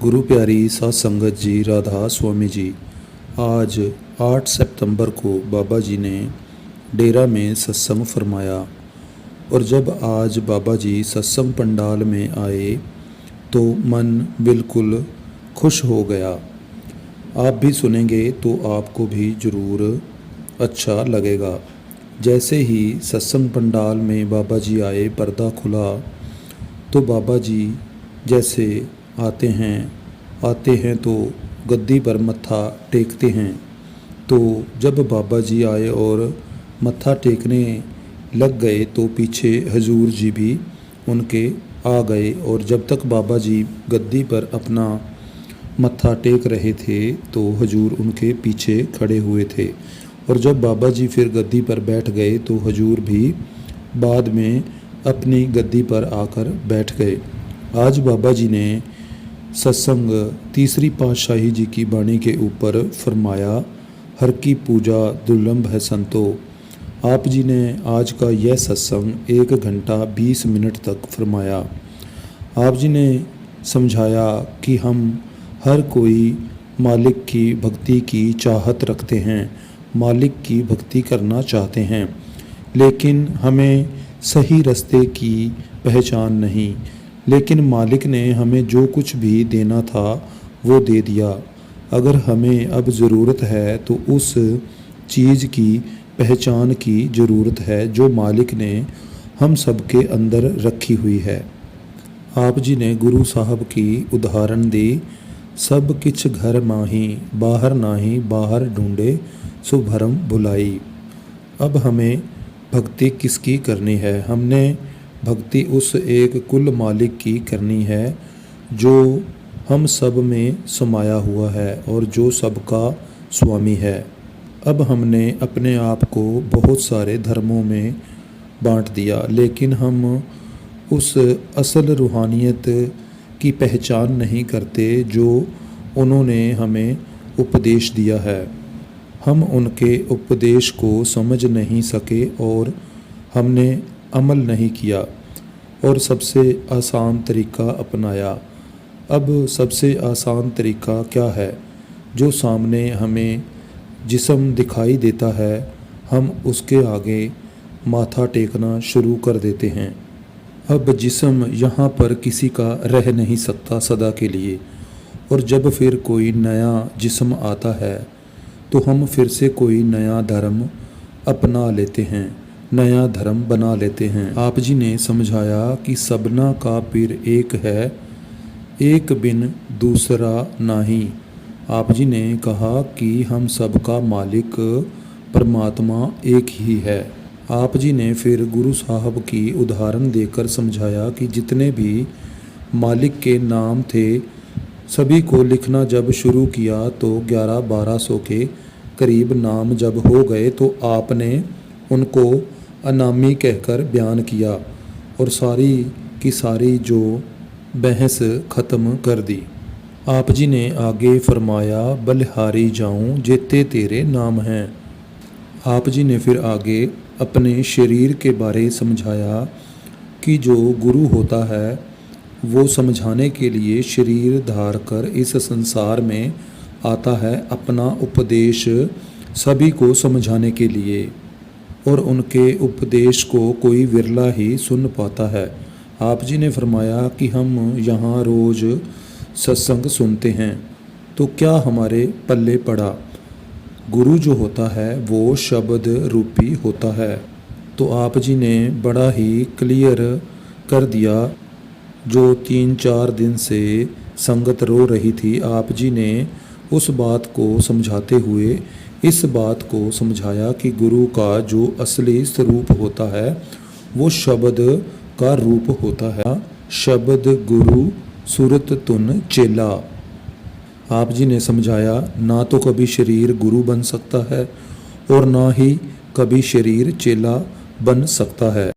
गुरु प्यारी साध संगत जी, राधा स्वामी जी। आज 8 सितंबर को बाबा जी ने डेरा में सत्संग फरमाया और जब आज बाबा जी सत्संग पंडाल में आए तो मन बिल्कुल खुश हो गया। आप भी सुनेंगे तो आपको भी ज़रूर अच्छा लगेगा। जैसे ही सत्संग पंडाल में बाबा जी आए, पर्दा खुला तो बाबा जी जैसे आते हैं तो गद्दी पर मत्था टेकते हैं। तो जब बाबा जी आए और मत्था टेकने लग गए तो पीछे हजूर जी भी उनके आ गए और जब तक बाबा जी गद्दी पर अपना मत्था टेक रहे थे तो हजूर उनके पीछे खड़े हुए थे और जब बाबा जी फिर गद्दी पर बैठ गए तो हजूर भी बाद में अपनी गद्दी पर आकर बैठ गए। आज बाबा जी ने सत्संग तीसरी पातशाही जी की बाणी के ऊपर फरमाया, हर की पूजा दुर्लभ है संतो। आप जी ने आज का यह सत्संग 1 घंटा 20 मिनट तक फरमाया। आप जी ने समझाया कि हम हर कोई मालिक की भक्ति की चाहत रखते हैं, मालिक की भक्ति करना चाहते हैं, लेकिन हमें सही रास्ते की पहचान नहीं। लेकिन मालिक ने हमें जो कुछ भी देना था वो दे दिया। अगर हमें अब ज़रूरत है तो उस चीज़ की पहचान की ज़रूरत है जो मालिक ने हम सब के अंदर रखी हुई है। आप जी ने गुरु साहब की उदाहरण दी, सब किछ घर माही बाहर नाही, बाहर ढूंढे सो भरम भुलाई। अब हमें भक्ति किसकी करनी है? हमने भक्ति उस एक कुल मालिक की करनी है जो हम सब में समाया हुआ है और जो सबका स्वामी है। अब हमने अपने आप को बहुत सारे धर्मों में बांट दिया, लेकिन हम उस असल रूहानियत की पहचान नहीं करते जो उन्होंने हमें उपदेश दिया है। हम उनके उपदेश को समझ नहीं सके और हमने अमल नहीं किया और सबसे आसान तरीका अपनाया। अब सबसे आसान तरीका क्या है? जो सामने हमें जिस्म दिखाई देता है हम उसके आगे माथा टेकना शुरू कर देते हैं। अब जिस्म यहाँ पर किसी का रह नहीं सकता सदा के लिए, और जब फिर कोई नया जिस्म आता है तो हम फिर से कोई नया धर्म अपना लेते हैं, नया धर्म बना लेते हैं। आप जी ने समझाया कि सबना का पीर एक है, एक बिन दूसरा नहीं। आप जी ने कहा कि हम सबका मालिक परमात्मा एक ही है। आप जी ने फिर गुरु साहब की उदाहरण देकर समझाया कि जितने भी मालिक के नाम थे सभी को लिखना जब शुरू किया तो 1100-1200 के करीब नाम जब हो गए तो आपने उनको अनामी कहकर बयान किया और सारी की सारी जो बहस ख़त्म कर दी। आप जी ने आगे फरमाया, बलिहारी जाऊं जेते तेरे नाम हैं। आप जी ने फिर आगे अपने शरीर के बारे समझाया कि जो गुरु होता है वो समझाने के लिए शरीर धार कर इस संसार में आता है, अपना उपदेश सभी को समझाने के लिए, और उनके उपदेश को कोई विरला ही सुन पाता है। आप जी ने फरमाया कि हम यहाँ रोज़ सत्संग सुनते हैं तो क्या हमारे पल्ले पड़ा? गुरु जो होता है वो शब्द रूपी होता है। तो आप जी ने बड़ा ही क्लियर कर दिया। जो 3-4 दिन से संगत रो रही थी, आप जी ने उस बात को समझाते हुए इस बात को समझाया कि गुरु का जो असली स्वरूप होता है वो शब्द का रूप होता है। शब्द गुरु सूरत तुन चेला। आप जी ने समझाया ना तो कभी शरीर गुरु बन सकता है और ना ही कभी शरीर चेला बन सकता है।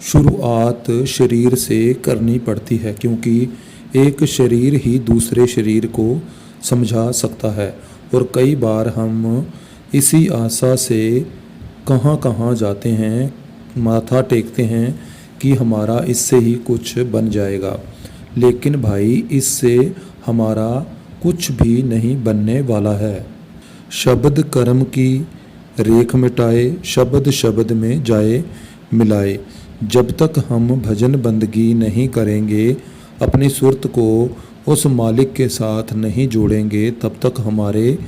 शुरुआत शरीर से करनी पड़ती है क्योंकि एक शरीर ही दूसरे शरीर को समझा सकता है, और कई बार हम इसी आशा से कहाँ कहाँ जाते हैं, माथा टेकते हैं कि हमारा इससे ही कुछ बन जाएगा, लेकिन भाई इससे हमारा कुछ भी नहीं बनने वाला है। शब्द कर्म की रेख मिटाए, शब्द शब्द में जाए मिलाए। जब तक हम भजन बंदगी नहीं करेंगे, अपनी सुरत को उस मालिक के साथ नहीं जोड़ेंगे, तब तक हमारे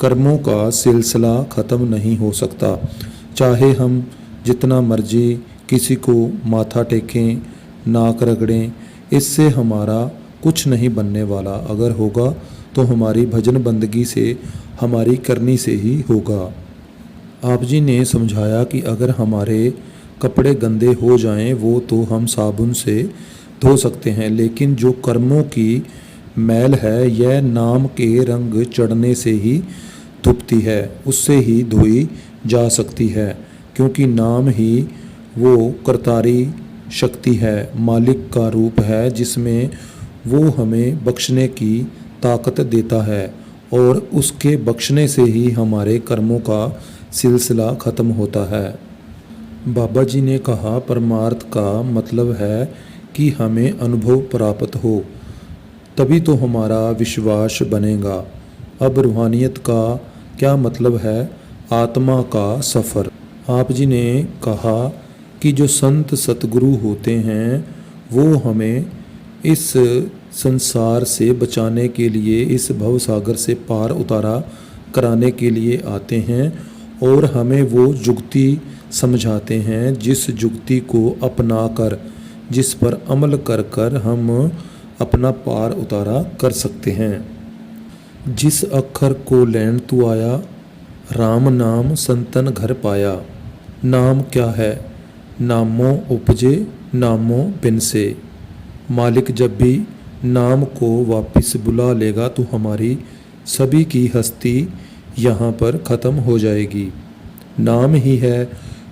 कर्मों का सिलसिला ख़त्म नहीं हो सकता। चाहे हम जितना मर्जी किसी को माथा टेकें, नाक रगड़ें, इससे हमारा कुछ नहीं बनने वाला। अगर होगा तो हमारी भजन बंदगी से, हमारी करनी से ही होगा। आप जी ने समझाया कि अगर हमारे कपड़े गंदे हो जाएं, वो तो हम साबुन से धो सकते हैं, लेकिन जो कर्मों की मैल है यह नाम के रंग चढ़ने से ही धुपती है, उससे ही धोई जा सकती है, क्योंकि नाम ही वो करतारी शक्ति है, मालिक का रूप है, जिसमें वो हमें बख्शने की ताकत देता है और उसके बख्शने से ही हमारे कर्मों का सिलसिला ख़त्म होता है। बाबा जी ने कहा परमार्थ का मतलब है कि हमें अनुभव प्राप्त हो, तभी तो हमारा विश्वास बनेगा। अब रूहानियत का क्या मतलब है? आत्मा का सफ़र। आप जी ने कहा कि जो संत सतगुरु होते हैं वो हमें इस संसार से बचाने के लिए, इस भव सागर से पार उतारा कराने के लिए आते हैं और हमें वो जुक्ति समझाते हैं, जिस जुक्ति को अपनाकर, जिस पर अमल कर कर हम अपना पार उतारा कर सकते हैं। जिस अक्षर को लैन तू आया, राम नाम संतन घर पाया। नाम क्या है? नामों उपजे नामों बिन से। मालिक जब भी नाम को वापस बुला लेगा तो हमारी सभी की हस्ती यहाँ पर ख़त्म हो जाएगी। नाम ही है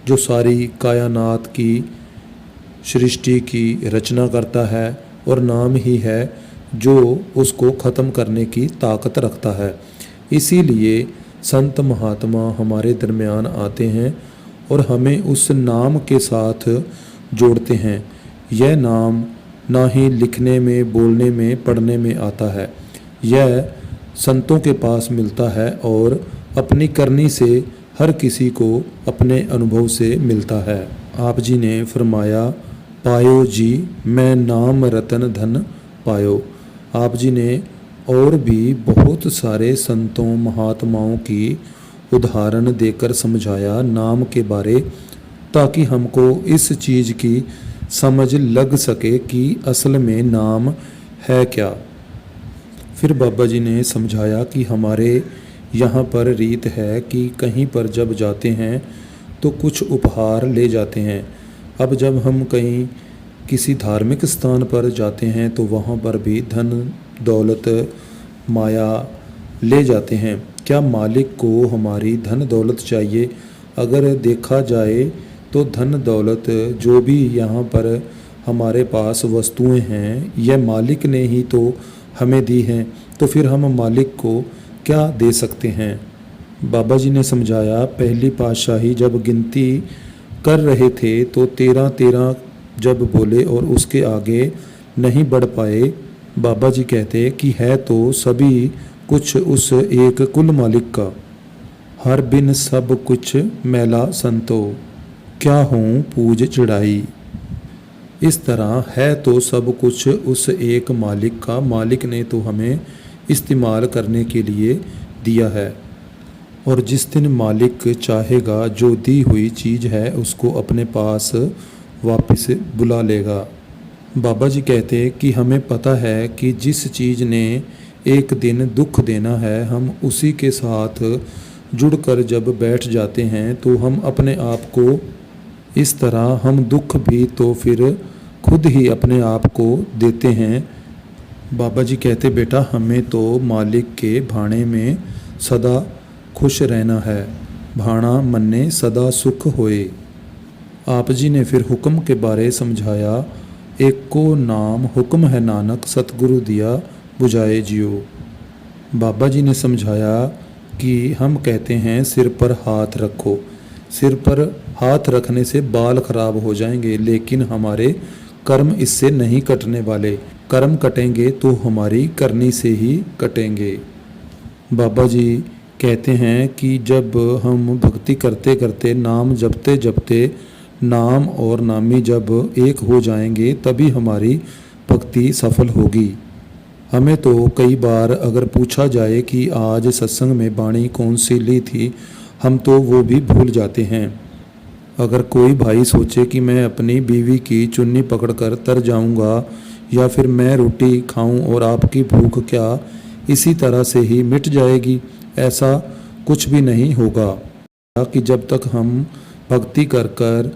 जो सारी कायनात की सृष्टि की रचना करता है और नाम ही है जो उसको ख़त्म करने की ताकत रखता है। इसीलिए संत महात्मा हमारे दरमियान आते हैं और हमें उस नाम के साथ जोड़ते हैं। यह नाम ना ही लिखने में, बोलने में, पढ़ने में आता है, यह संतों के पास मिलता है और अपनी करनी से हर किसी को अपने अनुभव से मिलता है। आप जी ने फरमाया पायो जी मैं नाम रतन धन पायो। आप जी ने और भी बहुत सारे संतों महात्माओं की उदाहरण देकर समझाया नाम के बारे, ताकि हमको इस चीज़ की समझ लग सके कि असल में नाम है क्या। फिर बाबा जी ने समझाया कि हमारे यहाँ पर रीत है कि कहीं पर जब जाते हैं तो कुछ उपहार ले जाते हैं। अब जब हम कहीं किसी धार्मिक स्थान पर जाते हैं तो वहाँ पर भी धन दौलत माया ले जाते हैं। क्या मालिक को हमारी धन दौलत चाहिए? अगर देखा जाए तो धन दौलत जो भी यहाँ पर हमारे पास वस्तुएं हैं, यह मालिक ने ही तो हमें दी हैं, तो फिर हम मालिक को क्या दे सकते हैं? बाबा जी ने समझाया पहली पातशाही जब गिनती कर रहे थे तो 13 जब बोले और उसके आगे नहीं बढ़ पाए। बाबा जी कहते कि है तो सभी कुछ उस एक कुल मालिक का, हर बिन सब कुछ मैला संतो, क्या हूँ पूज चढ़ाई। इस तरह है तो सब कुछ उस एक मालिक का, मालिक ने तो हमें इस्तेमाल करने के लिए दिया है और जिस दिन मालिक चाहेगा जो दी हुई चीज़ है उसको अपने पास वापस बुला लेगा। बाबा जी कहते कि हमें पता है कि जिस चीज़ ने एक दिन दुख देना है, हम उसी के साथ जुड़कर जब बैठ जाते हैं तो हम अपने आप को इस तरह, हम दुख भी तो फिर खुद ही अपने आप को देते हैं। बाबा जी कहते बेटा हमें तो मालिक के भाणे में सदा खुश रहना है, भाणा मन्ने सदा सुख होए। आप जी ने फिर हुक्म के बारे समझाया, एक को नाम हुक्म है नानक, सतगुरु दिया बुझाए जियो। बाबा जी ने समझाया कि हम कहते हैं सिर पर हाथ रखो, सिर पर हाथ रखने से बाल खराब हो जाएंगे, लेकिन हमारे कर्म इससे नहीं कटने वाले। कर्म कटेंगे तो हमारी करनी से ही कटेंगे। बाबा जी कहते हैं कि जब हम भक्ति करते करते नाम जपते जपते नाम और नामी जब एक हो जाएंगे तभी हमारी भक्ति सफल होगी। हमें तो कई बार अगर पूछा जाए कि आज सत्संग में बाणी कौन सी ली थी, हम तो वो भी भूल जाते हैं। अगर कोई भाई सोचे कि मैं अपनी बीवी की चुन्नी पकड़कर तर जाऊंगा या फिर मैं रोटी खाऊं और आपकी भूख क्या इसी तरह से ही मिट जाएगी, ऐसा कुछ भी नहीं होगा। कि जब तक हम भक्ति कर कर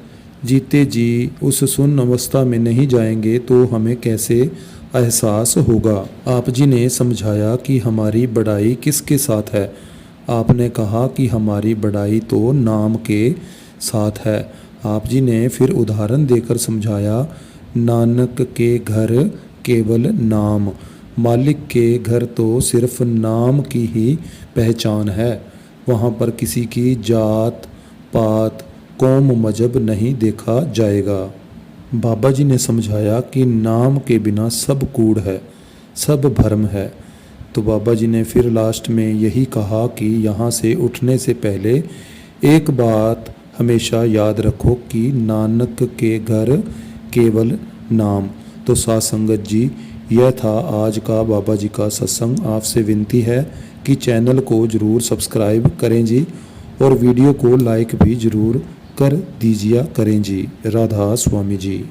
जीते जी उस शून्य अवस्था में नहीं जाएंगे तो हमें कैसे एहसास होगा। आप जी ने समझाया कि हमारी बड़ाई किसके साथ है। आपने कहा कि हमारी बड़ाई तो नाम के साथ है। आप जी ने फिर उदाहरण देकर समझाया, नानक के घर केवल नाम, मालिक के घर तो सिर्फ नाम की ही पहचान है। वहाँ पर किसी की जात पात कौम मजहब नहीं देखा जाएगा। बाबा जी ने समझाया कि नाम के बिना सब कूड़ है, सब भ्रम है। तो बाबा जी ने फिर लास्ट में यही कहा कि यहाँ से उठने से पहले एक बात हमेशा याद रखो कि नानक के घर केवल नाम। तो साथ संगत जी, यह था आज का बाबा जी का सत्संग। आपसे विनती है कि चैनल को ज़रूर सब्सक्राइब करें जी और वीडियो को लाइक भी ज़रूर कर दीजिए करें जी। राधा स्वामी जी।